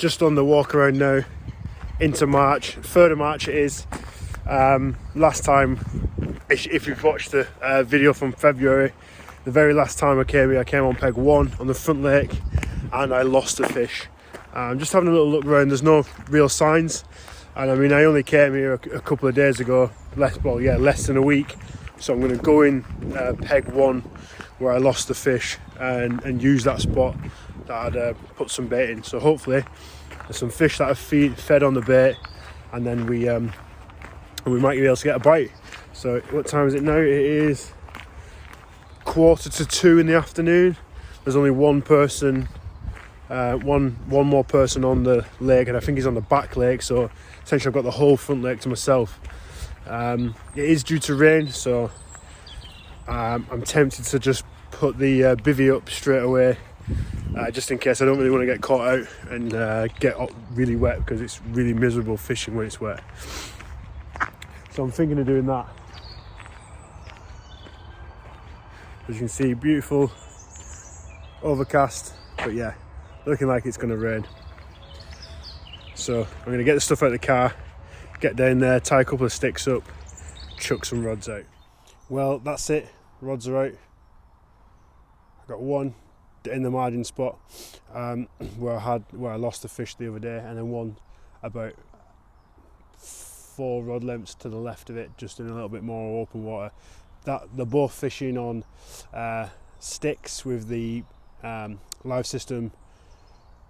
just on the walk around now into March. 3rd of March it is. Last time, if you've watched the video from February, the very last time I came here, I came on peg 1 on the front lake and I lost a fish. Just having a little look around, there's no real signs. And I mean, I only came here a couple of days ago, less than a week. So I'm going to go in peg 1 where I lost the fish and use that spot that I'd put some bait in. So hopefully there's some fish that are fed on the bait, and then we might be able to get a bite. So what time is it now? It is 1:45 in the afternoon. There's only one person, one more person on the lake, and I think he's on the back lake, so essentially I've got the whole front lake to myself. It is due to rain, so I'm tempted to just put the bivvy up straight away, just in case. I don't really want to get caught out and get really wet, because it's really miserable fishing when it's wet. So I'm thinking of doing that. As you can see, beautiful, overcast, but yeah, looking like it's going to rain. So I'm going to get the stuff out of the car, get down there, tie a couple of sticks up, chuck some rods out. Well, that's it, rods are out. I got one in the margin spot where I lost the fish the other day, and then one about 4 rod lengths to the left of it, just in a little bit more open water. They're both fishing on sticks with the live system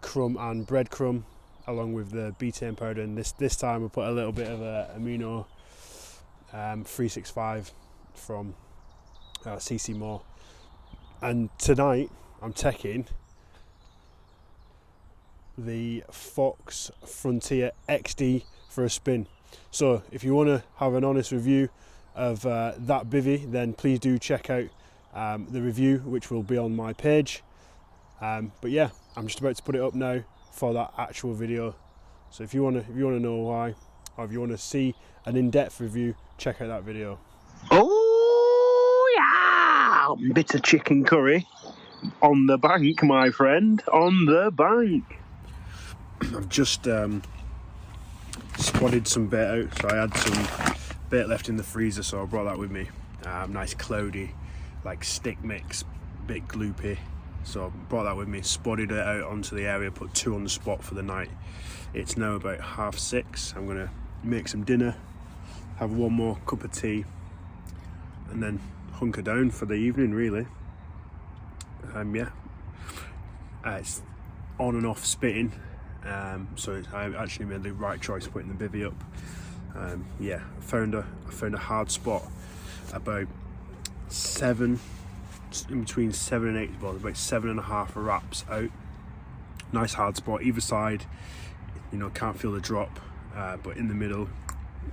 crumb and breadcrumb, along with the betaine powder. And this time I put a little bit of a amino 365 from CC Moore. And tonight I'm taking the Fox Frontier XD for a spin. So if you want to have an honest review of that bivvy, then please do check out the review, which will be on my page. But yeah, I'm just about to put it up now for that actual video. So if you want to know why, or if you want to see an in-depth review, check out that video. Oh yeah, bit of chicken curry on the bank, my friend, on the bank. I've just spotted some bait out, so I had some bait left in the freezer, so I brought that with me. Nice cloudy, like stick mix, bit gloopy, so I brought that with me, spotted it out onto the area, put 2 on the spot for the night. It's now about 6:30. I'm gonna make some dinner, have one more cup of tea, and then hunker down for the evening, really. Yeah, it's on and off spitting, so I actually made the right choice putting the bivvy up. Yeah, I found a hard spot about 7, in between 7 and 8 balls, about 7.5 wraps out. Nice hard spot either side, you know, can't feel the drop, but in the middle,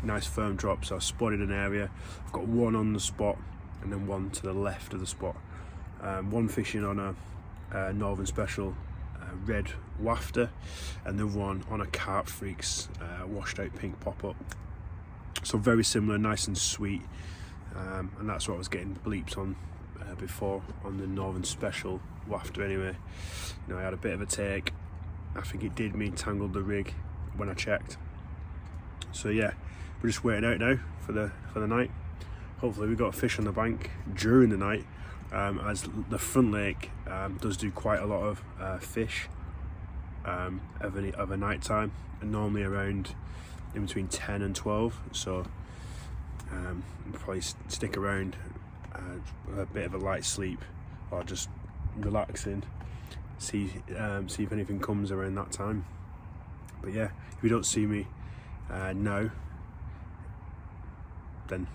nice firm drop. So I spotted an area. I've got one on the spot and then one to the left of the spot. One fishing on a Northern Special red wafter, and the one on a Carp Freaks washed out pink pop-up. So very similar, nice and sweet, and that's what I was getting bleeps on before on the Northern Special wafter anyway. You know, I had a bit of a take. I think it did mean tangled the rig when I checked. So yeah, we're just waiting out now for the night. Hopefully we got a fish on the bank during the night, as the front lake does do quite a lot of fish of a night time, and normally around in between 10 and 12. So I'll probably stick around a bit of a light sleep, or just relaxing, see if anything comes around that time. But yeah, if you don't see me now, then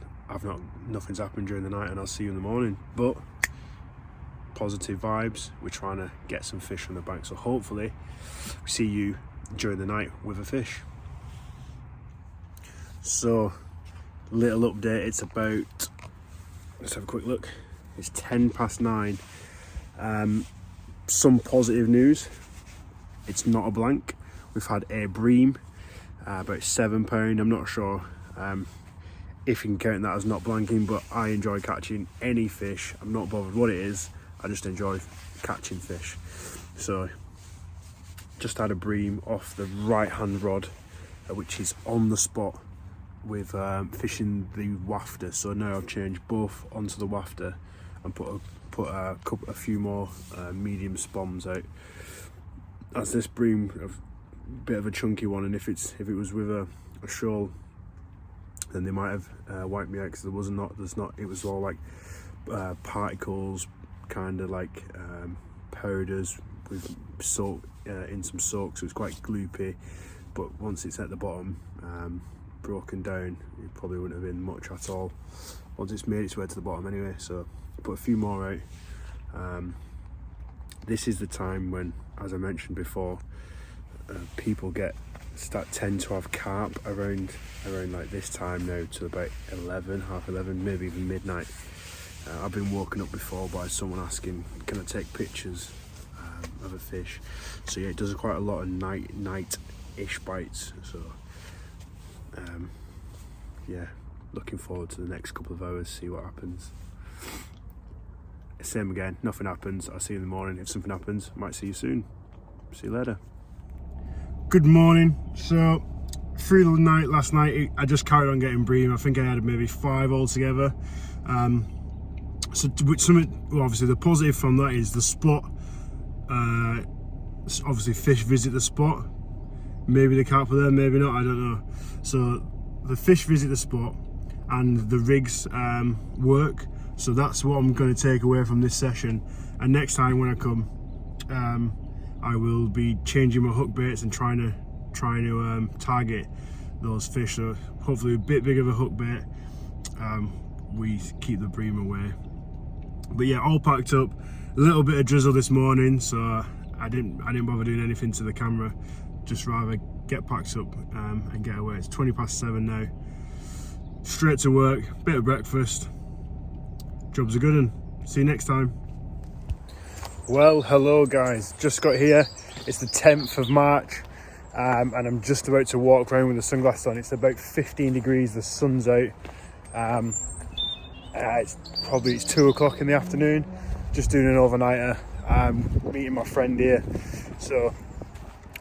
nothing's happened during the night, and I'll see you in the morning. But positive vibes, we're trying to get some fish from the bank, so hopefully we see you during the night with a fish. So little update, it's about, let's have a quick look, it's 9:10. Some positive news, it's not a blank. We've had a bream, about £7. I'm not sure if you can count that as not blanking, but I enjoy catching any fish. I'm not bothered what it is, I just enjoy catching fish. So just had a bream off the right hand rod, which is on the spot with fishing the wafter. So now I've changed both onto the wafter and put a few more medium spoms out. That's this bream, a bit of a chunky one, and if it was with a shoal, then they might have wiped me out, because it was all like particles, kind of like powders with salt in some soak, so it's quite gloopy. But once it's at the bottom, broken down, it probably wouldn't have been much at all once it's made its way to the bottom anyway. So put a few more out. This is the time when, as I mentioned before, people tend to have carp around like this time now to about 11, half 11, maybe even midnight. I've been woken up before by someone asking, can I take pictures of a fish? So yeah, it does quite a lot of night-ish bites. So yeah, looking forward to the next couple of hours, see what happens. Same again, nothing happens, I'll see you in the morning. If something happens, I might see you soon. See you later. Good morning. So through the night last night, I just carried on getting bream. I think I had maybe 5 altogether. So obviously the positive from that is the spot. Obviously fish visit the spot. Maybe the carp are there, maybe not, I don't know. So the fish visit the spot and the rigs work. So that's what I'm going to take away from this session. And next time when I come, I will be changing my hook baits and trying to target those fish. So hopefully a bit bigger of a hook bait. We keep the bream away. But yeah, all packed up. A little bit of drizzle this morning, so I didn't bother doing anything to the camera. Just rather get packed up and get away. It's 7:20 now. Straight to work, bit of breakfast. Job's a good one. See you next time. Well, hello guys, just got here. It's the 10th of March and I'm just about to walk around with the sunglasses on. It's about 15 degrees, the sun's out. It's 2 o'clock in the afternoon, just doing an overnighter. Meeting my friend here, so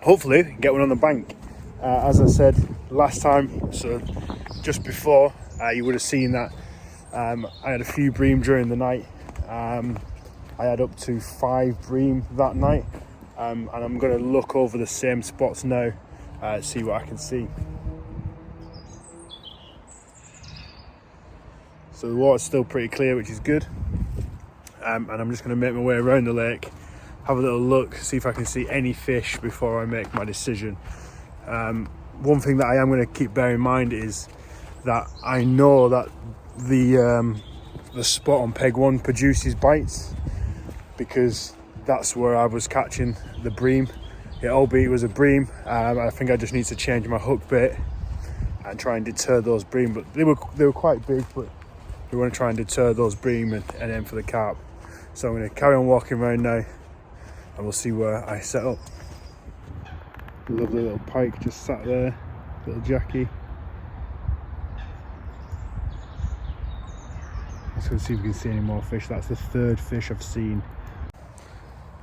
hopefully get one on the bank. As I said last time, so just before, you would have seen that I had a few bream during the night. I had up to 5 bream that night, and I'm going to look over the same spots now, see what I can see. So the water's still pretty clear, which is good, and I'm just going to make my way around the lake, have a little look, see if I can see any fish before I make my decision. One thing that I am going to keep bearing in mind is that I know that the spot on peg 1 produces bites, because that's where I was catching the bream. Albeit it was a bream, I think I just need to change my hook bait and try and deter those bream. But they were quite big, but we want to try and deter those bream and aim for the carp. So I'm going to carry on walking around now, and we'll see where I set up. Lovely little pike just sat there, little Jackie. Let's see if we can see any more fish. That's the 3rd fish I've seen.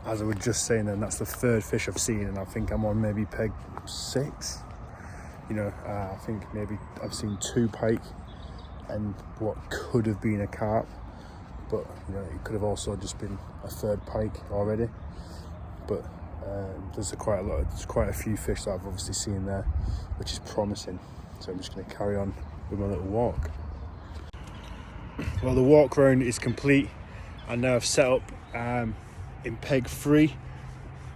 As I was just saying then, that's the 3rd fish I've seen, and I think I'm on maybe peg 6. You know, I think maybe I've seen 2 pike and what could have been a carp, but you know, it could have also just been a 3rd pike already. But there's quite a few fish that I've obviously seen there, which is promising. So I'm just going to carry on with my little walk. Well, the walk round is complete, and now I've set up in peg 3.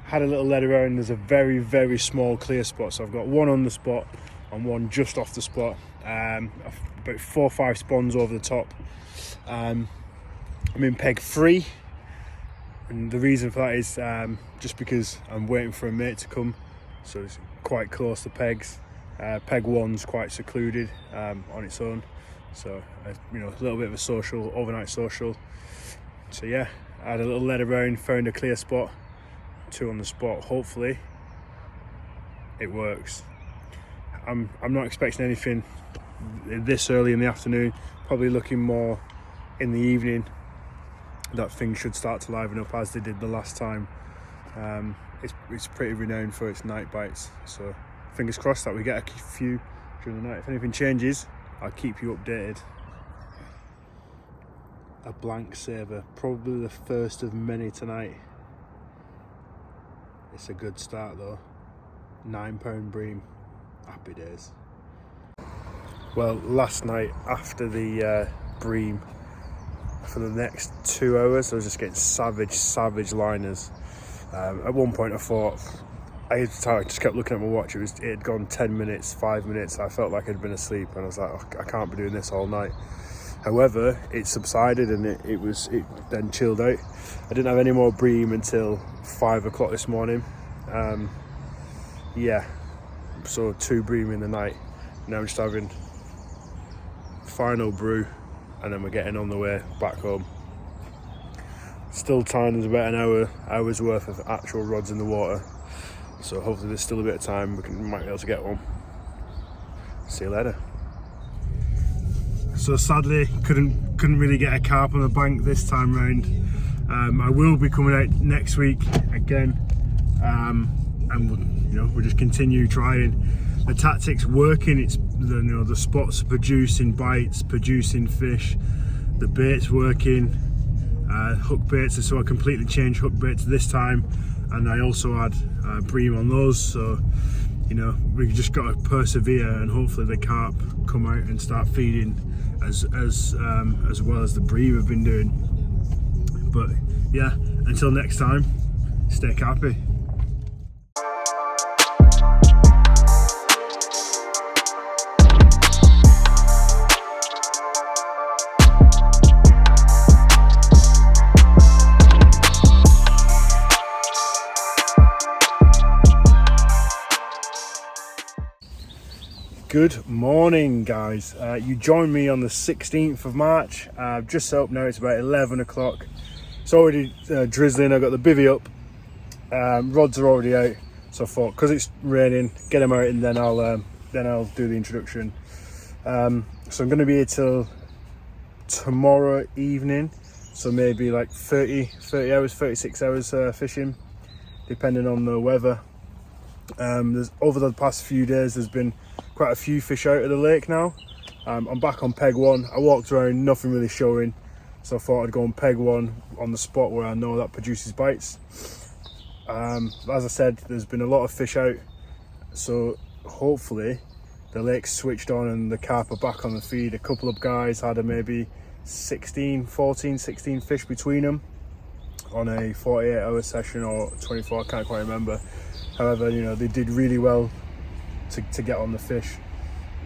Had a little lead around. There's a very, very small clear spot, so I've got one on the spot and one just off the spot. About 4 or 5 spawns over the top. I'm in peg 3, and the reason for that is just because I'm waiting for a mate to come, so it's quite close to pegs. Peg 1's quite secluded on its own, so you know, a little bit of a overnight social. So yeah, I had a little lead around, found a clear spot, 2 on the spot. Hopefully it works. I'm not expecting anything this early in the afternoon, probably looking more in the evening that things should start to liven up as they did the last time. it's pretty renowned for its night bites. So fingers crossed that we get a few during the night. If anything changes, I'll keep you updated. A blank saver, probably the first of many tonight. It's a good start though. £9 bream, happy days. Well, last night after the bream, for the next 2 hours I was just getting savage liners. At one point I thought, I just kept looking at my watch, it had gone 10 minutes, 5 minutes, I felt like I'd been asleep and I was like, oh, I can't be doing this all night. However, it subsided and it then chilled out. I didn't have any more bream until 5 o'clock this morning. Yeah, so 2 bream in the night. Now I'm just having final brew and then we're getting on the way back home. Still time, there's about an hour's worth of actual rods in the water, so hopefully there's still a bit of time, we might be able to get one. See you later. So sadly couldn't really get a carp on the bank this time round. I will be coming out next week again, and we'll just continue trying. The tactic's working. It's the spots are producing bites, producing fish. The bait's working. Hook baits, so I completely changed hook baits this time, and I also had bream on those. So we just got to persevere, and hopefully the carp come out and start feeding as well as the bream have been doing. But yeah, until next time, stay carpy. Good morning, guys. You joined me on the 16th of March. Just set up now, it's about 11 o'clock. It's already drizzling, I've got the bivvy up. Rods are already out, so I thought, because it's raining, get them out and then I'll do the introduction. So I'm going to be here till tomorrow evening, so maybe like 30 hours, 36 hours fishing, depending on the weather. There's over the past few days there's been quite a few fish out of the lake now. I'm back on peg 1. I walked around, nothing really showing, so I thought I'd go on peg 1 on the spot where I know that produces bites. As I said, there's been a lot of fish out, so hopefully the lake's switched on and the carp are back on the feed. A couple of guys had maybe 16 fish between them on a 48-hour session or 24, I can't quite remember. However, they did really well to get on the fish.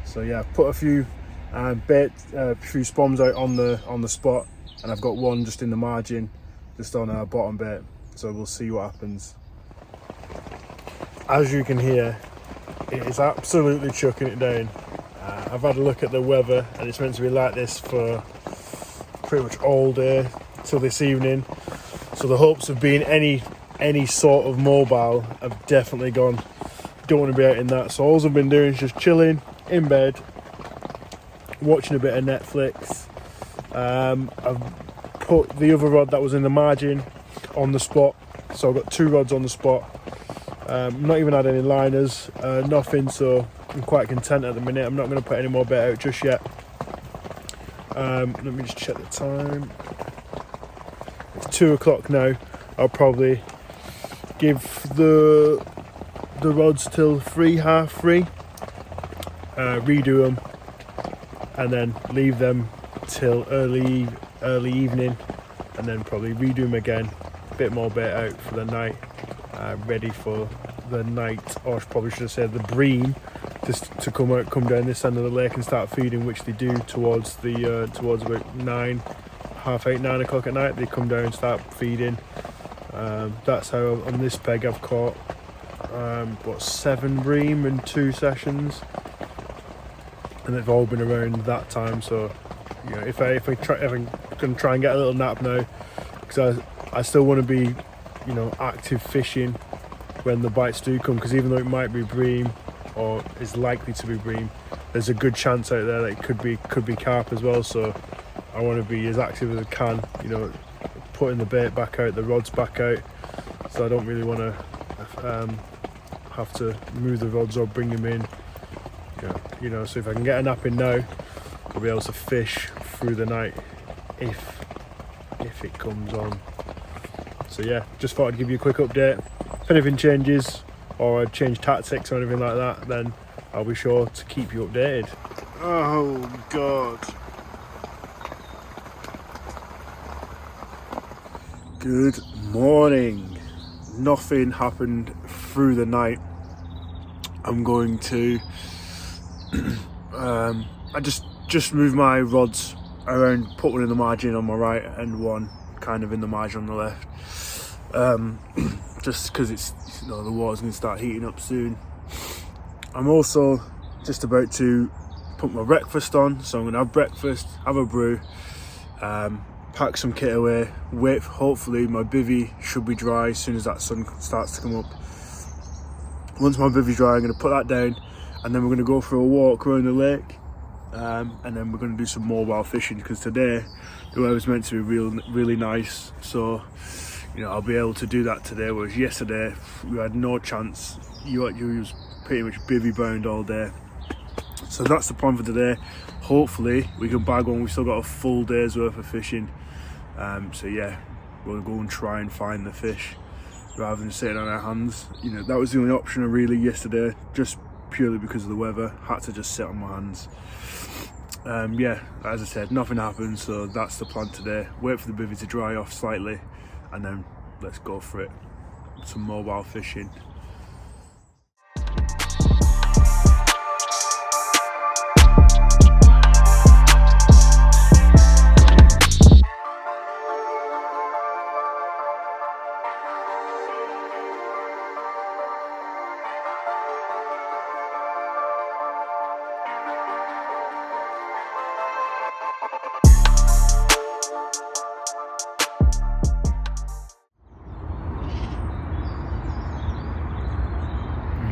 So yeah, put a few few spoms out on the spot, and I've got one just in the margin, just on a bottom bait. So we'll see what happens. As you can hear, it is absolutely chucking it down. I've had a look at the weather, and it's meant to be like this for pretty much all day till this evening. So the hopes of being any sort of mobile have definitely gone. Don't want to be out in that, so all I've been doing is just chilling in bed, watching a bit of Netflix. I've put the other rod that was in the margin on the spot, so I've got 2 rods on the spot. Not even had any liners, nothing, so I'm quite content at the minute. I'm not going to put any more bait out just yet. Let me just check the time. It's 2 o'clock now. I'll probably give the rods till 3, half 3, redo them, and then leave them till early evening, and then probably redo them again, a bit more bait out for the night, ready for the night, or probably should have said the bream, just to come down this end of the lake and start feeding, which they do towards about 9, half 8, 9 o'clock at night. They come down and start feeding. That's how on this peg I've caught 7 bream in 2 sessions, and they've all been around that time. So if I'm gonna try and get a little nap now, because I still want to be active fishing when the bites do come, because even though it might be bream or is likely to be bream, there's a good chance out there that it could be carp as well. So I want to be as active as I can, putting the bait back out, the rods back out. So I don't really want to have to move the rods or bring them in. You know, so if I can get a nap in now, I'll be able to fish through the night if it comes on. So yeah, just thought I'd give you a quick update. If anything changes or I change tactics or anything like that, then I'll be sure to keep you updated. Oh God. Good morning. Nothing happened through the night. I'm going to I just moved my rods around, put one in the margin on my right and one kind of in the margin on the left, just because it's, you know, the water's going to start heating up soon. I'm also just about to put my breakfast on, so I'm going to have breakfast, have a brew, pack some kit away, wait for, hopefully my bivvy should be dry as soon as that sun starts to come up. Once my bivvy's dry, I'm going to put that down, and then we're going to go for a walk around the lake, and then we're going to do some mobile fishing, because today the weather's meant to be really nice, so you know, I'll be able to do that today, whereas yesterday we had no chance. You was pretty much bivvy bound all day. So that's the plan for today. Hopefully we can bag one. We've still got a full day's worth of fishing, so yeah, we'll go and try and find the fish rather than sitting on our hands. You know, that was the only option really yesterday, just purely because of the weather. Had to just sit on my hands. Yeah, as I said, nothing happened, so that's the plan today. Wait for the bivvy to dry off slightly, and then let's go for it. Some mobile fishing.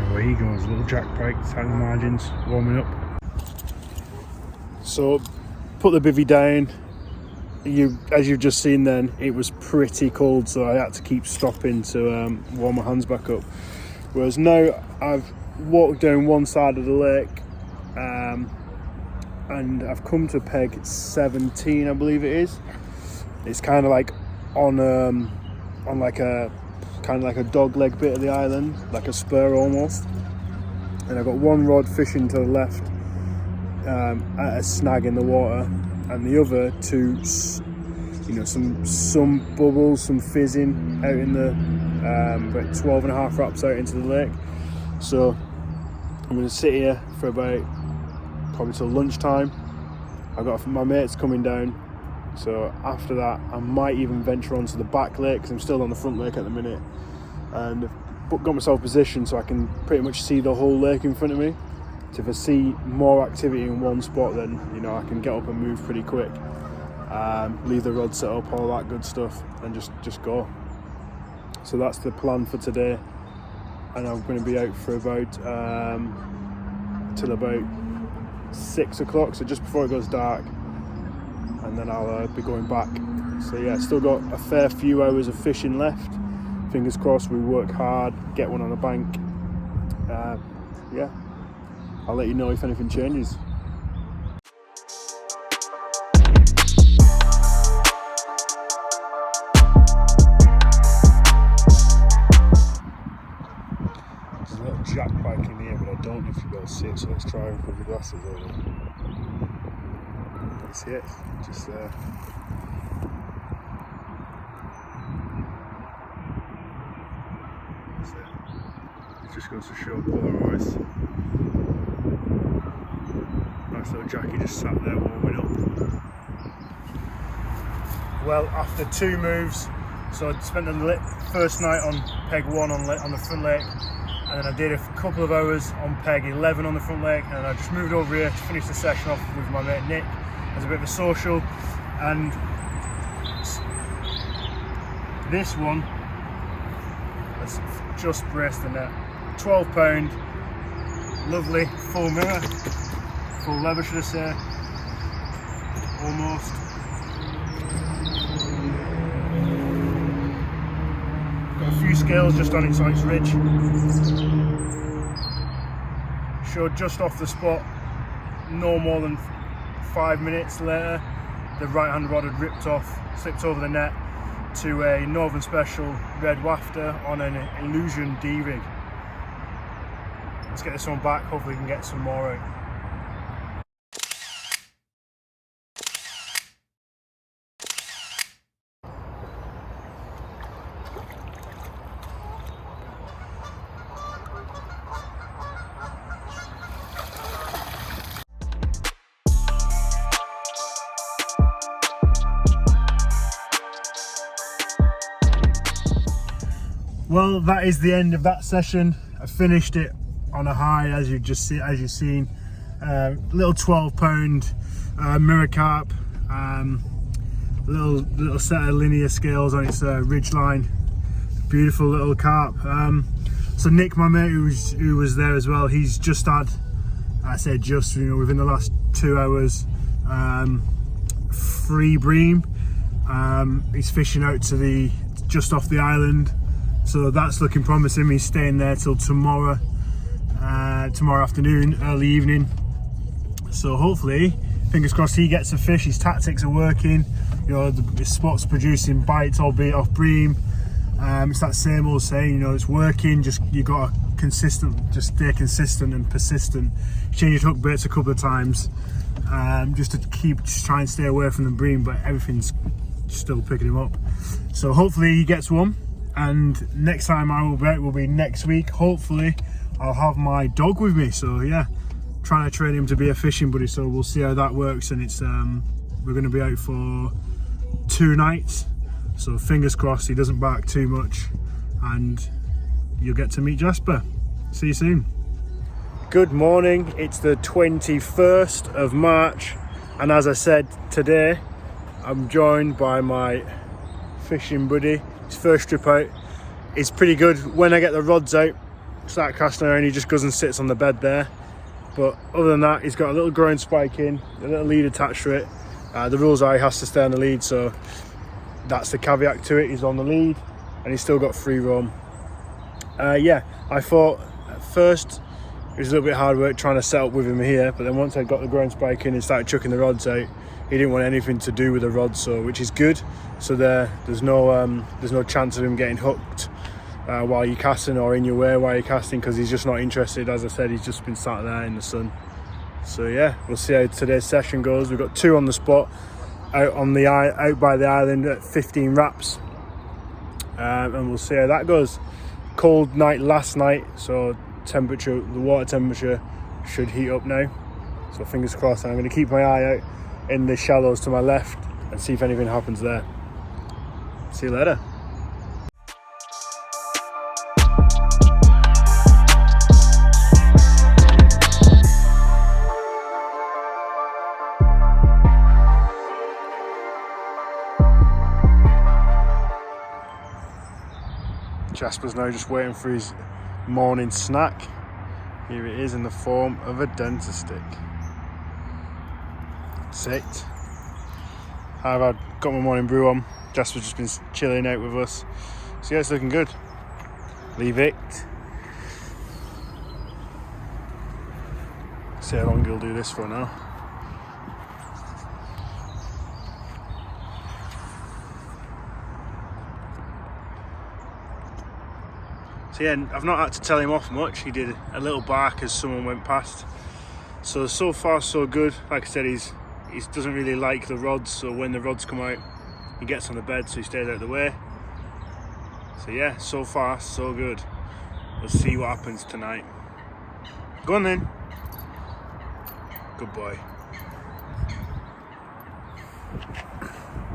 There he goes, little jack pike, tiny margins, warming up. So, put the bivvy down. As you've just seen then, it was pretty cold, so I had to keep stopping to warm my hands back up. Whereas now, I've walked down one side of the lake, and I've come to peg 17, I believe it is. It's kind of like on like a kind of like a dog leg bit of the island, like a spur almost. And I've got one rod fishing to the left at a snag in the water, and the other two, you know, some bubbles, some fizzing out in the about 12.5 wraps out into the lake. So I'm going to sit here for about probably till lunchtime. I've got my mates coming down, so after that I might even venture onto the back lake, because I'm still on the front lake at the minute, and I've got myself positioned so I can pretty much see the whole lake in front of me. So if I see more activity in one spot, then you know I can get up and move pretty quick, leave the rod set up, all that good stuff, and just go. So that's the plan for today, and I'm going to be out for about till about 6 o'clock, so just before it goes dark, and then I'll be going back. So yeah, still got a fair few hours of fishing left. Fingers crossed we work hard, get one on the bank. Yeah, I'll let you know if anything changes. There's a little jack pike in here, but I don't know if you'll be able to see it, so let's try and put the glasses over. You see it? Just there. That's it. It just goes to show polarised. Nice little Jackie just sat there warming up. Well, after 2 moves, so I spent the first night on peg 1 on the front lake, and then I did a couple of hours on peg 11 on the front lake, and I just moved over here to finish the session off with my mate Nick as a bit of a social. And this one has just braced the net. 12 pound, lovely, full mirror, full leather should I say, almost. Got A few scales just on its ridge. Showed just off the spot, no more than 5 minutes later, the right hand rod had ripped off, slipped over the net to a Northern Special red wafter on an Illusion D-rig. Let's get this one back, hopefully we can get some more out. Well, that is the end of that session. I finished it on a high, as you've seen. Little 12-pound mirror carp, little set of linear scales on its ridge line. Beautiful little carp. So Nick, my mate, who was there as well, he's just had, I said just, within the last 2 hours, free bream. He's fishing out to just off the island. So that's looking promising. He's staying there till tomorrow afternoon, early evening. So hopefully, fingers crossed, he gets a fish. His tactics are working. The spot's producing bites, albeit off bream. It's that same old saying, it's working. You got to stay consistent and persistent. Change your hook baits a couple of times, just to try and stay away from the bream. But everything's still picking him up. So hopefully he gets one. And next time I will bet will be next week. Hopefully I'll have my dog with me. So yeah, trying to train him to be a fishing buddy. So we'll see how that works. And it's we're going to be out for 2 nights. So fingers crossed he doesn't bark too much, and you'll get to meet Jasper. See you soon. Good morning. It's the 21st of March, and as I said, today I'm joined by my fishing buddy. His first trip out is pretty good. When I get the rods out, start casting around, he just goes and sits on the bed there. But other than that, he's got a little ground spike in, a little lead attached to it. The rules are he has to stay on the lead, so that's the caveat to it. He's on the lead and he's still got free roam. Yeah, I thought at first it was a little bit hard work trying to set up with him here, but then once I got the ground spike in and started chucking the rods out, he didn't want anything to do with the rods, so which is good. So there's no chance of him getting hooked while you're casting, or in your way while you're casting, because he's just not interested. As I said, he's just been sat there in the sun. So yeah, we'll see how today's session goes. We've got 2 on the spot out by the island at 15 wraps, and we'll see how that goes. Cold night last night, so the water temperature should heat up now. So fingers crossed. I'm going to keep my eye out in the shallows to my left and see if anything happens there. See you later. Jasper's now just waiting for his morning snack. Here it is in the form of a dentist stick. Sit. I've got my morning brew on. Jasper's just been chilling out with us. So yeah, it's looking good. Leave it. See how long he'll do this for now. So yeah, I've not had to tell him off much. He did a little bark as someone went past. So far so good. Like I said, he doesn't really like the rods, so when the rods come out, he gets on the bed, so he stays out of the way. So yeah, so far so good. We'll see what happens tonight. Go on then. Good boy.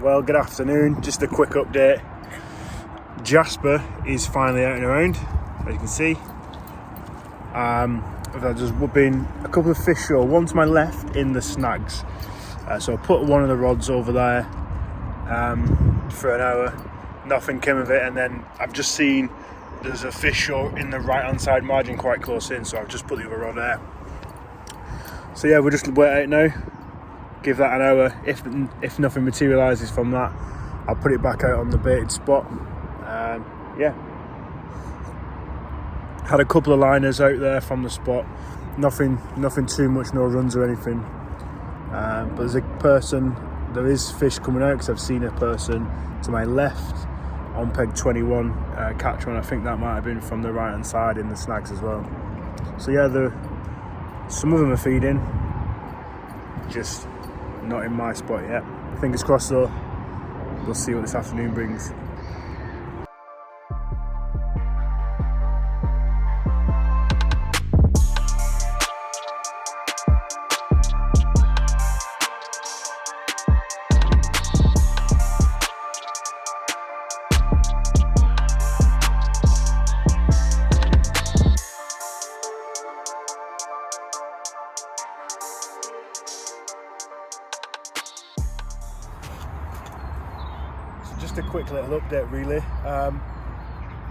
Well, good afternoon. Just a quick update. Jasper is finally out and around, as you can see. There's been a couple of fish show, one to my left in the snags. So I put one of the rods over there for an hour, nothing came of it, and then I've just seen there's a fish show in the right hand side margin quite close in, so I've just put the other rod there. So yeah, we'll just wait out now, give that an hour. If nothing materialises from that, I'll put it back out on the baited spot. Yeah, Had a couple of liners out there from the spot. Nothing too much, no runs or anything. But there is fish coming out because I've seen a person to my left on peg 21 catch one. I think that might have been from the right hand side in the snags as well. So yeah, some of them are feeding, just not in my spot yet. Fingers crossed though, we'll see what this afternoon brings. Just a quick little update really.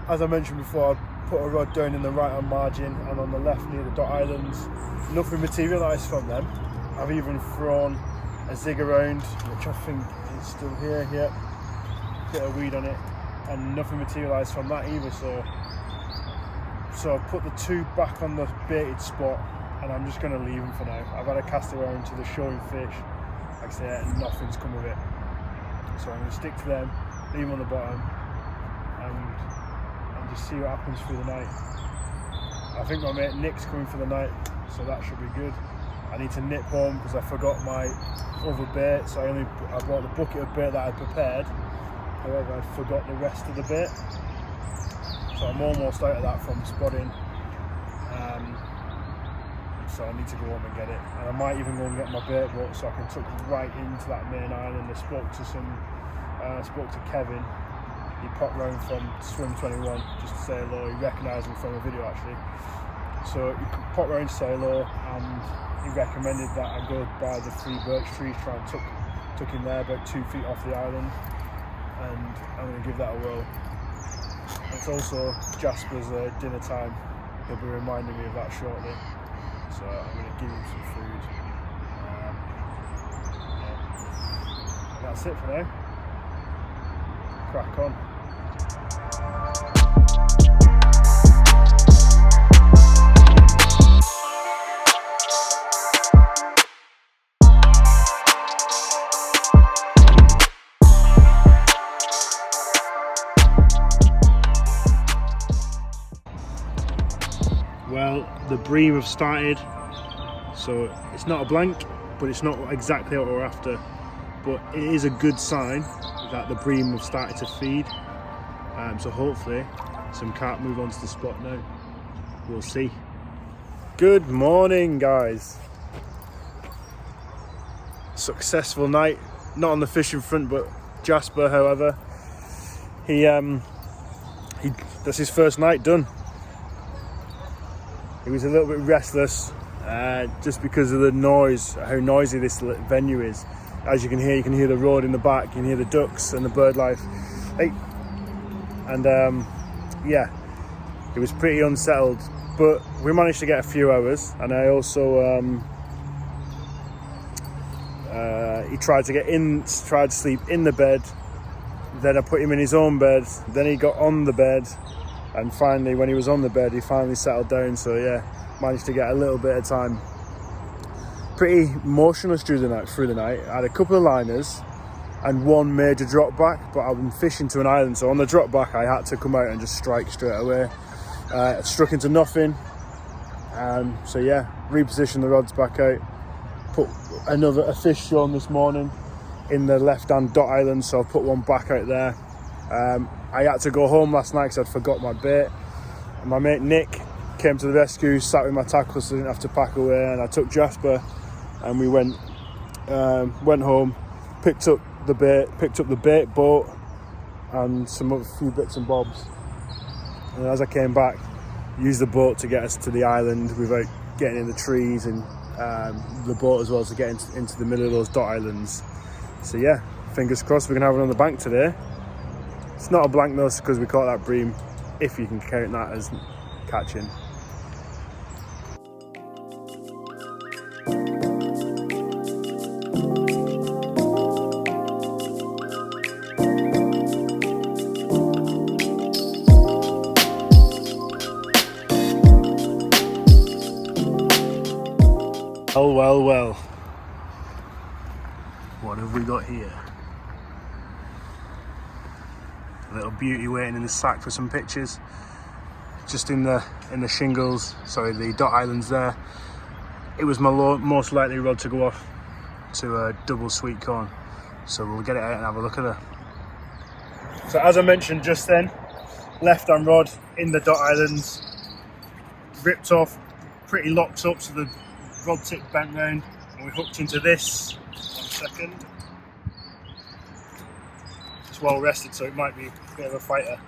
As I mentioned before, I put a rod down in the right hand margin and on the left near the dot islands. Nothing materialised from them. I've even thrown a zig around, which I think is still here, bit of weed on it, and nothing materialised from that either. So I've put the two back on the baited spot and I'm just going to leave them for now. I've had a cast around to the showing fish, like I say, and nothing's come of it. So I'm going to stick to them, leave them on the bottom, and just see what happens through the night. I think my mate Nick's coming for the night, so that should be good. I need to nip home because I forgot my other bait, so I brought the bucket of bait that I prepared. However, I forgot the rest of the bait, so I'm almost out of that from spotting. So I need to go home and get it, and I might even go and get my bait boat so I can tuck right into that main island. I spoke to Kevin. He popped round from Swim 21 just to say hello. He recognised me from a video actually, so he popped round to say hello, and he recommended that I go by the 3 birch trees, try and tuck in there about 2 feet off the island, and I'm going to give that a whirl. It's also Jasper's dinner time. He'll be reminding me of that shortly. So I'm going to give him some food. That's it for now. Crack on. Well, the bream have started, so it's not a blank, but it's not exactly what we're after, but it is a good sign that the bream have started to feed. So hopefully some carp move onto the spot now. We'll see. Good morning, guys. Successful night, not on the fishing front, but Jasper, however, that's his first night done. He was a little bit restless just because of the noise, how noisy this venue is. As you can hear the road in the back, you can hear the ducks and the bird life. Hey. And yeah, he was pretty unsettled, but we managed to get a few hours. And I also, he tried to sleep in the bed. Then I put him in his own bed. Then he got on the bed. And finally, when he was on the bed, he finally settled down. So yeah, managed to get a little bit of time. Pretty motionless through the night. I had a couple of liners and one major drop back, but I've been fishing to an island. So on the drop back, I had to come out and just strike straight away. Struck into nothing. So yeah, repositioned the rods back out. Put a fish shown this morning in the left-hand dot island, so I've put one back out there. I had to go home last night because I'd forgot my bait. And my mate Nick came to the rescue, sat with my tackle so I didn't have to pack away, and I took Jasper and we went home, picked up the bait boat and a few bits and bobs. And as I came back, used the boat to get us to the island without getting in the trees, and the boat as well to get into the middle of those dot islands. So yeah, fingers crossed we can have it on the bank today. It's not a blank nose because we caught that bream, if you can count that as catching. Well. What have we got here? A little beauty waiting in the sack for some pictures. Just in the shingles, sorry, the dot islands there. It was my most likely rod to go off to a double sweet corn. So we'll get it out and have a look at her. So as I mentioned just then, left hand rod in the dot islands, ripped off, pretty locked up, so the rod tip bent round, and we hooked into this. 1 second. It's well rested, so it might be a bit of a fighter.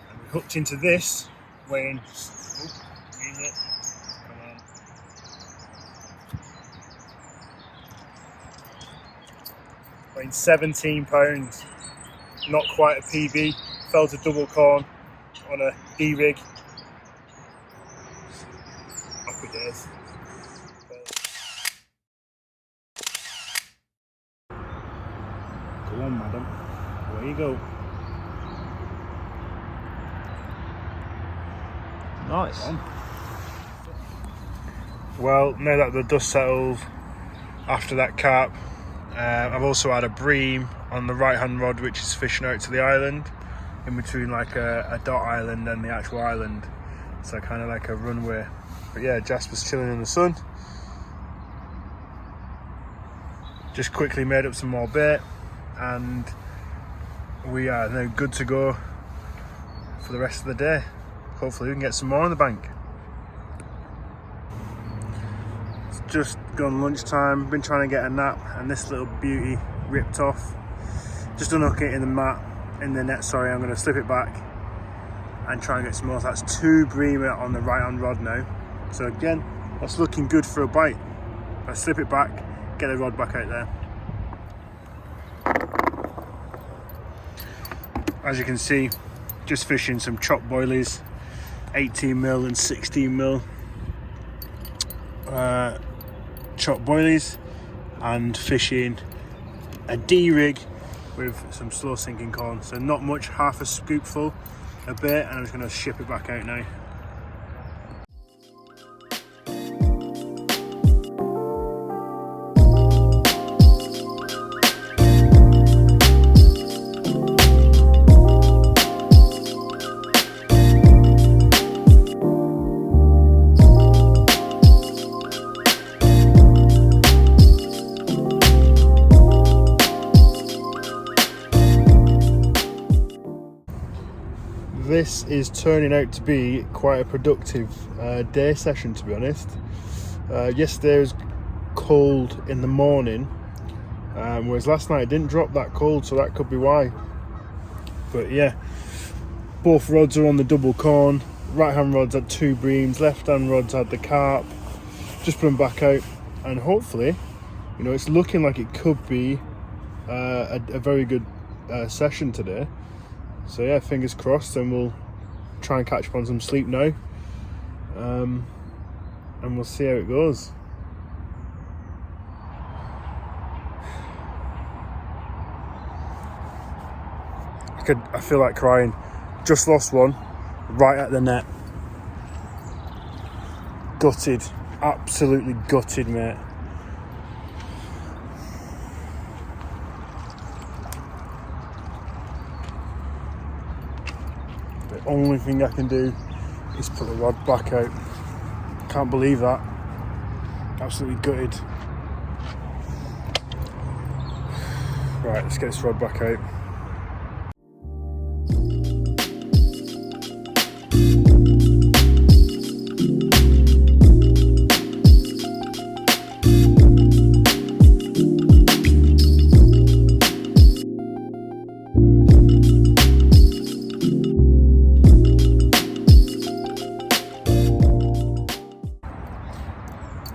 And we hooked into this, weighing, come on. Weighing 17 pounds, not quite a PB, fell to double corn on a D-rig. Happy days. Go on, madam. Away you go. Nice. Well, now that the dust settled after that carp, I've also had a bream on the right hand rod, which is fishing out to the island, in between like a dot island and the actual island, so kind of like a runway. But yeah, Jasper's chilling in the sun. Just quickly made up some more bait, and we are now good to go for the rest of the day. Hopefully we can get some more on the bank. It's just gone lunchtime, been trying to get a nap, and this little beauty ripped off. Just unhook it in the net, sorry. I'm going to slip it back and try and get some more. That's 2 breamer on the right hand rod now. So again, that's looking good for a bite. I slip it back, get the rod back out there. As you can see, just fishing some chop boilies, 18mm and 16mm chop boilies, and fishing a D-rig with some slow sinking corn. So not much, half a scoopful of bait, and I'm just going to ship it back out now. This is turning out to be quite a productive day session, to be honest. Yesterday was cold in the morning, whereas last night it didn't drop that cold, so that could be why. But yeah, both rods are on the double corn. Right hand rods had 2 breams, left hand rods had the carp. Just put them back out, and hopefully, you know, it's looking like it could be a very good session today. So yeah, fingers crossed, and we'll try and catch up on some sleep now, and we'll see how it goes. I feel like crying. Just lost one right at the net. Gutted, absolutely gutted, mate. The only thing I can do is put the rod back out. Can't believe that. Absolutely gutted. Right, let's get this rod back out.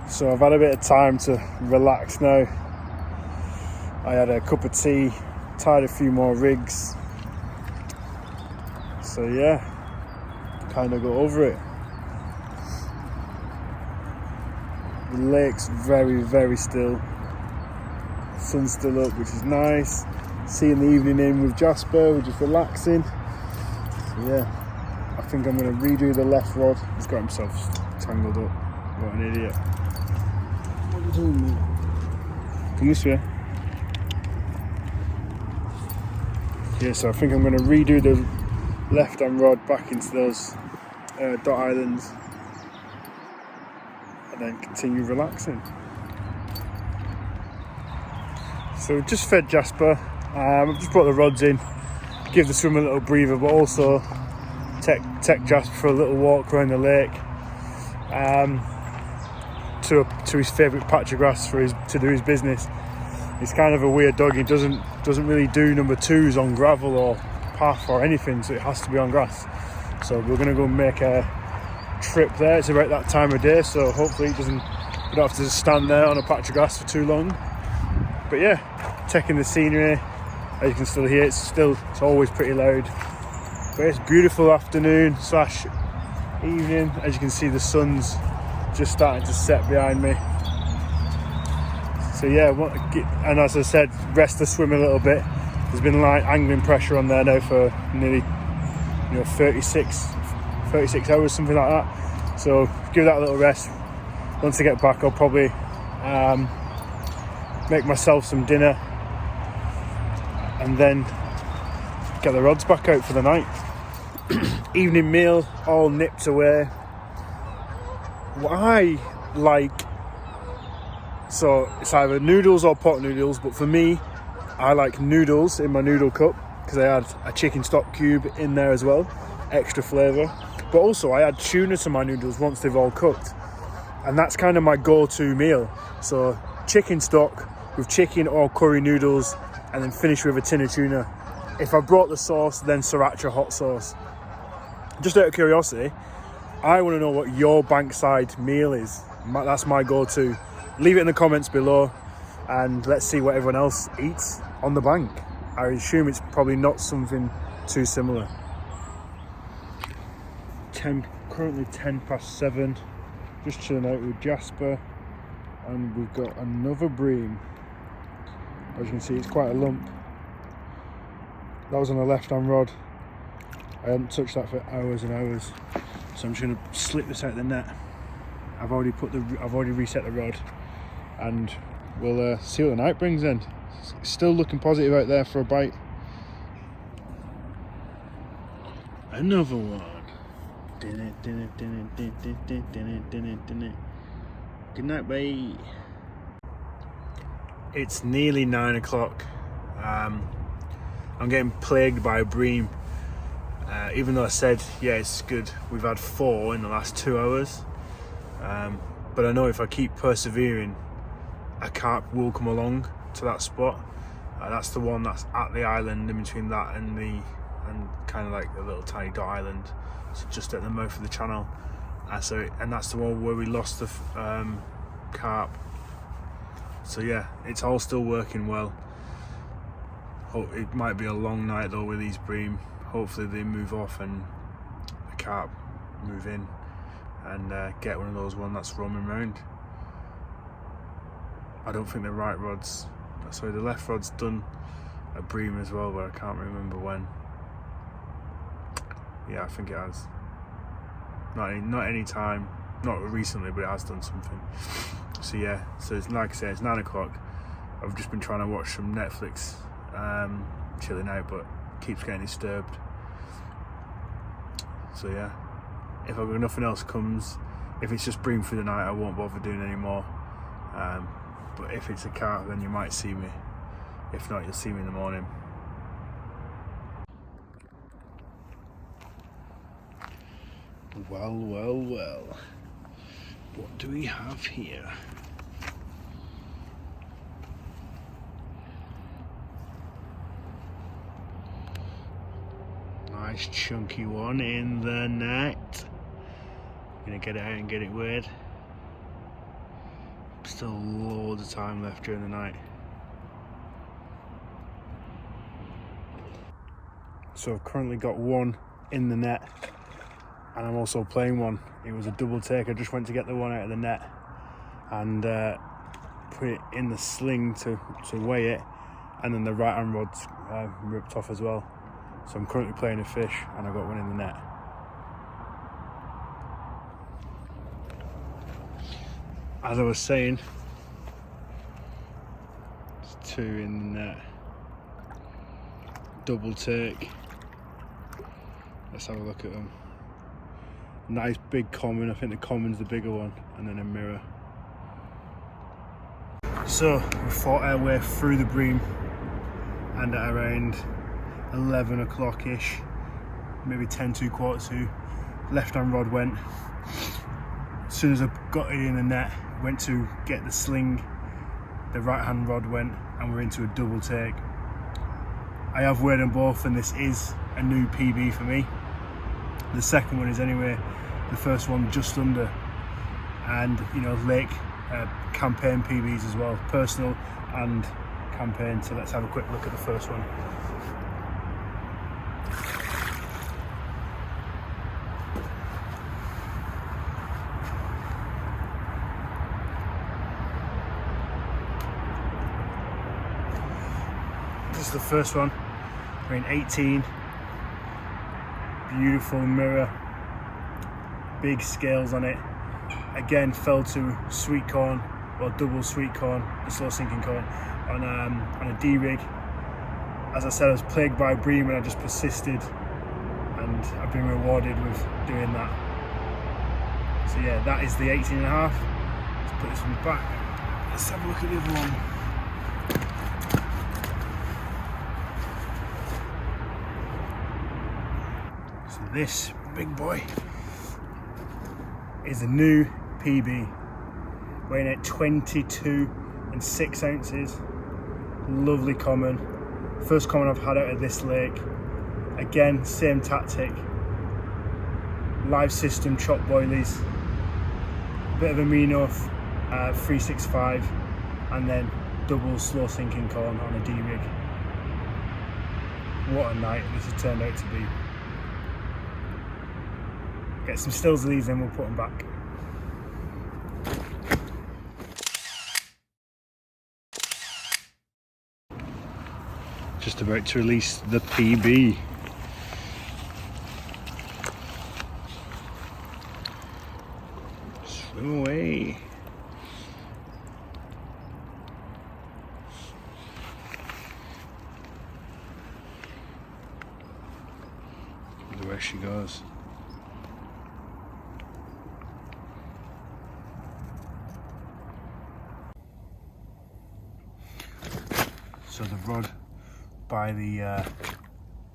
So I've had a bit of time to relax now. I had a cup of tea, tied a few more rigs. So yeah, kind of got over it. The lake's very, very still. Sun's still up, which is nice. Seeing the evening in with Jasper, we're just relaxing. So yeah, I think I'm going to redo the left rod. He's got himself tangled up. What an idiot. What are you doing, mate? Come this way. Yeah, so I think I'm going to redo the left hand rod back into those dot islands and then continue relaxing. So just fed Jasper. I've just brought the rods in, give the swim a little breather, but also take Jasper for a little walk around the lake to his favourite patch of grass to do his business. He's kind of a weird dog. He doesn't really do number twos on gravel or path or anything, so it has to be on grass. So we're going to go make a trip there. It's about that time of day, so hopefully we don't have to stand there on a patch of grass for too long. But yeah, taking the scenery. As you can still hear, it's always pretty loud. But it's beautiful afternoon / evening. As you can see, the sun's just starting to set behind me. So yeah, and as I said, rest the swim a little bit. There's been light angling pressure on there now for nearly 36 hours, something like that. So give that a little rest. Once I get back, I'll probably make myself some dinner and then get the rods back out for the night. Evening meal all nipped away. So it's either noodles or pot noodles, but for me, I like noodles in my noodle cup because I had a chicken stock cube in there as well, extra flavour. But also I add tuna to my noodles once they've all cooked, and that's kind of my go-to meal. So chicken stock with chicken or curry noodles, and then finish with a tin of tuna. If I brought the sauce, then sriracha hot sauce. Just out of curiosity, I want to know what your bankside meal is. That's my go-to. Leave it in the comments below and let's see what everyone else eats on the bank. I assume it's probably not something too similar. Currently 7:10, just chilling out with Jasper, and we've got another bream. As you can see, it's quite a lump. That was on the left hand rod. I hadn't touched that for hours and hours, so I'm just going to slip this out of the net. I've already reset the rod, and we'll see what the night brings in. It's still looking positive out there for a bite. Another one. Good night, bye. It's nearly 9 o'clock. I'm getting plagued by a bream. Even though I said, yeah, it's good. We've had 4 in the last 2 hours. But I know if I keep persevering, a carp will come along to that spot. That's the one that's at the island in between that and kind of like a little tiny dot island. So just at the mouth of the channel. And that's the one where we lost the carp. So yeah, it's all still working well. It might be a long night though with these bream. Hopefully they move off and the carp move in and get one of those that's roaming around. I don't think the right rod's, sorry, the left rod's done a bream as well, but I can't remember when. Yeah, I think it has. Not any time, not recently, but it has done something. So yeah, so it's like I said, it's 9 o'clock. I've just been trying to watch some Netflix, chilling out, but keeps getting disturbed. So yeah, if nothing else comes, if it's just bream through the night, I won't bother doing any more. But if it's a carp, then you might see me. If not, you'll see me in the morning. Well. What do we have here? Nice chunky one in the net. Gonna get it out and get it weighed. Still loads of time left during the night. So I've currently got one in the net, and I'm also playing one. It was a double take. I just went to get the one out of the net and put it in the sling to weigh it, and then the right hand rod's ripped off as well. So I'm currently playing a fish and I got one in the net. as I was saying, it's 2 in the net. Double take. Let's have a look at them. Nice big common. I think the common's the bigger one, and then a mirror. So we fought our way through the bream, and at around 11 o'clock ish, maybe 10 to 1:45, left hand rod went. As soon as I got it in the net, went to get the sling, the right hand rod went, and we're into a double take. I have weighed them both, and this is a new PB for me. The second one is anyway, the first one just under, and you know, lake campaign PBs as well, personal and campaign. So let's have a quick look at the first one. This is the first one, we're in 18, beautiful mirror, big scales on it. Again, fell to sweet corn, or double sweet corn, the slow sinking corn, on a D-rig. As I said, I was plagued by bream and I just persisted, and I've been rewarded with doing that. So yeah, that is the 18.5. Let's put this one back. Let's have a look at the other one. So this big boy is a new PB, weighing at 22 and 6 ounces. Lovely common. First common I've had out of this lake. Again, same tactic. Live system chop boilies, bit of amino 365, and then double slow sinking corn on a D-rig. What a night this has turned out to be. Get some stills of these, then we'll put them back. Just about to release the PB. Swim away. Look where she goes. So the rod by the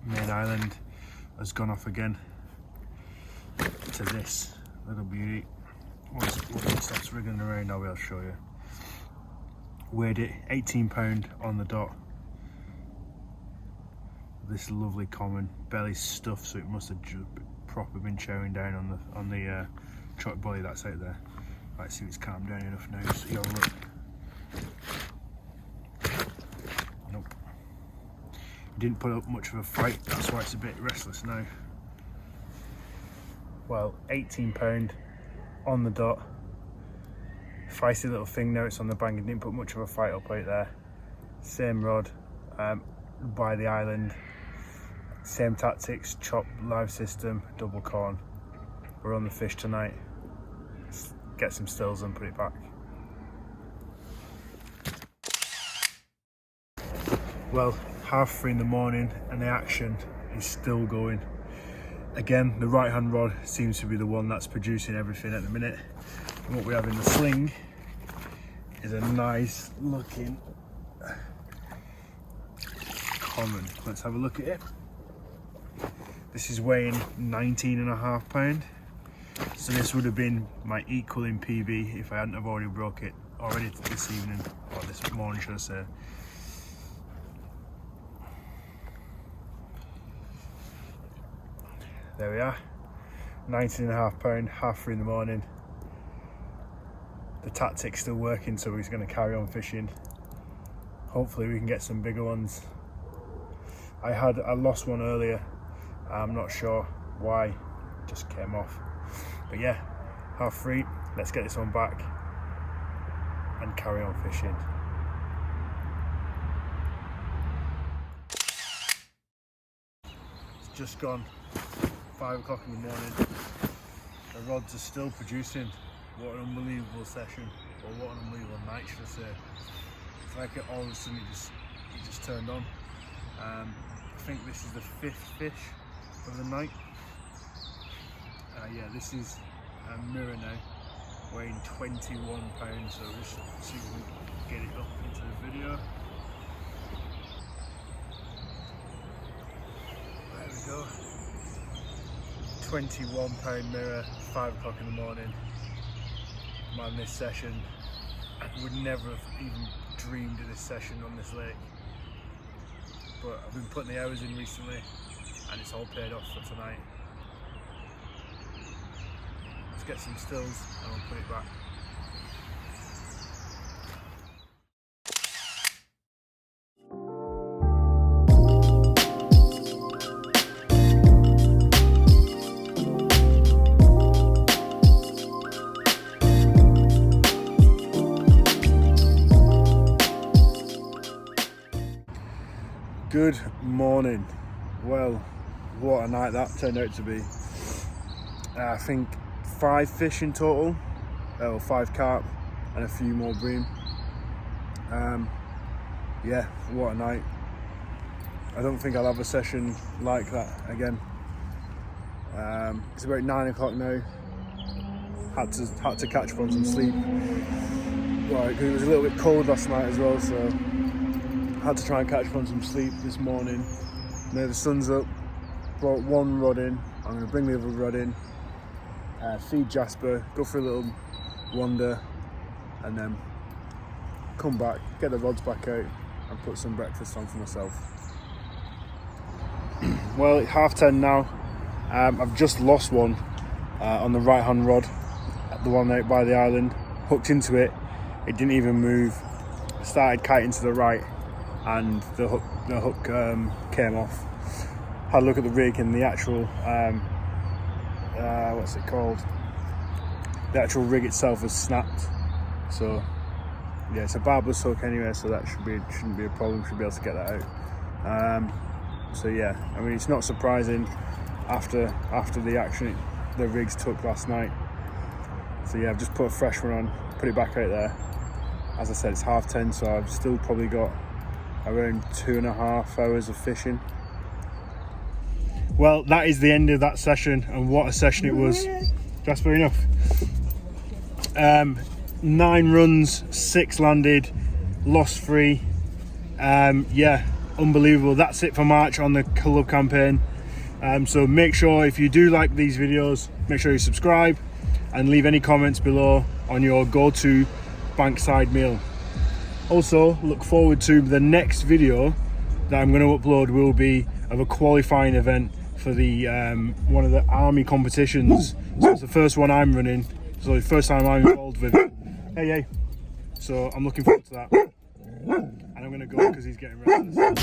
main island has gone off again to this little beauty. Once it stops wriggling around, I'll be able to show you. Weighed it 18 pound on the dot. This lovely common, belly stuffed, so it must have just proper been chowing down on the chop belly that's out there. Right, see if it's calmed down enough now. So you have a look. Nope. Didn't put up much of a fight, that's why it's a bit restless now. Well, 18 pound on the dot. Feisty little thing now, it's on the bank, and didn't put much of a fight up out there. Same rod by the island. Same tactics, chop, live system, double corn. We're on the fish tonight. Let's get some stills and put it back. Well, 3:30 in the morning and the action is still going. Again, the right hand rod seems to be the one that's producing everything at the minute. And what we have in the sling is a nice looking common. Let's have a look at it. This is weighing 19.5 pound. So this would have been my equal in PB if I hadn't have already broke it already this evening, or this morning should I say. There we are, 19.5 pound, 3:30 in the morning. The tactic's still working, so he's going to carry on fishing. Hopefully we can get some bigger ones. I lost one earlier, I'm not sure why, just came off. But yeah, 3:30, let's get this one back and carry on fishing. It's just gone 5 o'clock in the morning. The rods are still producing. What an unbelievable session. Well, what an unbelievable night, should I say. It's like it all of a sudden it just turned on. I think this is the 5th fish of the night. Yeah, this is a mirror now, weighing 21 pounds, so just see if we can get it up into the video. There we go. 21 pound mirror, 5 o'clock in the morning. Man, this session, I would never have even dreamed of this session on this lake. But I've been putting the hours in recently and it's all paid off for tonight. Let's get some stills and I'll put it back. Good morning. Well, what a night that turned out to be. I think 5 fish in total, 5 carp and a few more bream. Yeah, what a night. I don't think I'll have a session like that again. It's about 9 o'clock now. Had to catch up on some sleep. Right, because it was a little bit cold last night as well, so had to try and catch up on some sleep this morning. Now the sun's up, brought 1 rod in. I'm going to bring the other rod in, feed Jasper, go for a little wander, and then come back, get the rods back out and put some breakfast on for myself. Well, it's 10:30 now. I've just lost one on the right hand rod, the one out by the island. Hooked into it, it didn't even move. Started kiting to the right and the hook came off. Had a look at the rig and the actual what's it called? The actual rig itself has snapped. So yeah, it's a barbless hook anyway, so that shouldn't be a problem. Should be able to get that out. So yeah, I mean, it's not surprising after the action the rigs took last night. So yeah, I've just put a fresh one on, put it back out there. As I said, it's 10:30, so I've still probably got around 2.5 hours of fishing. Well, that is the end of that session, and what a session it was. Jasper, enough. 9 runs, 6 landed, lost 3. Yeah, unbelievable. That's it for March on the club campaign. So make sure, if you do like these videos, make sure you subscribe and leave any comments below on your go-to bankside meal. Also, look forward to the next video that I'm going to upload will be of a qualifying event for the one of the army competitions. So it's the first one I'm running, so the first time I'm involved with it. Hey. So I'm looking forward to that. And I'm going to go because he's getting restless.